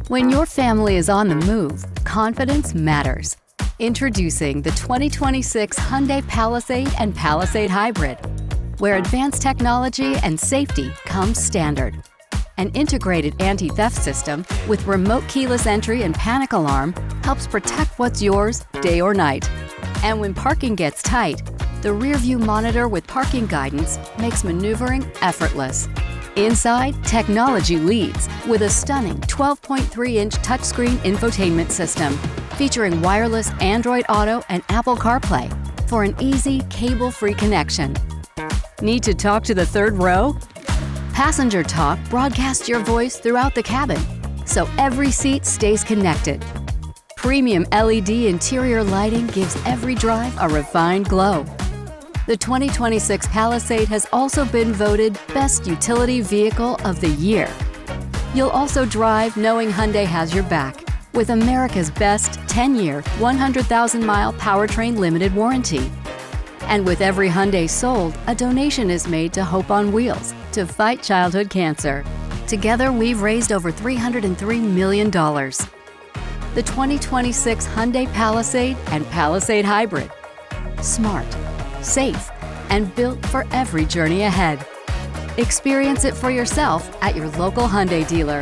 When your family is on the move, confidence matters. Introducing the 2026 Hyundai Palisade and Palisade Hybrid, where advanced technology and safety come standard. An integrated anti-theft system with remote keyless entry and panic alarm helps protect what's yours day or night. And when parking gets tight, the rear-view monitor with parking guidance makes maneuvering effortless. Inside, technology leads with a stunning 12.3-inch touchscreen infotainment system featuring wireless Android Auto and Apple CarPlay for an easy, cable-free connection. Need to talk to the third row? Passenger Talk broadcasts your voice throughout the cabin, so every seat stays connected. Premium LED interior lighting gives every drive a refined glow. The 2026 Palisade has also been voted Best Utility Vehicle of the Year. You'll also drive knowing Hyundai has your back with America's best 10-year, 100,000-mile powertrain limited warranty. And with every Hyundai sold, a donation is made to Hope on Wheels to fight childhood cancer. Together, we've raised over $303 million. The 2026 Hyundai Palisade and Palisade Hybrid. Smart, safe, and built for every journey ahead. Experience it for yourself at your local Hyundai dealer.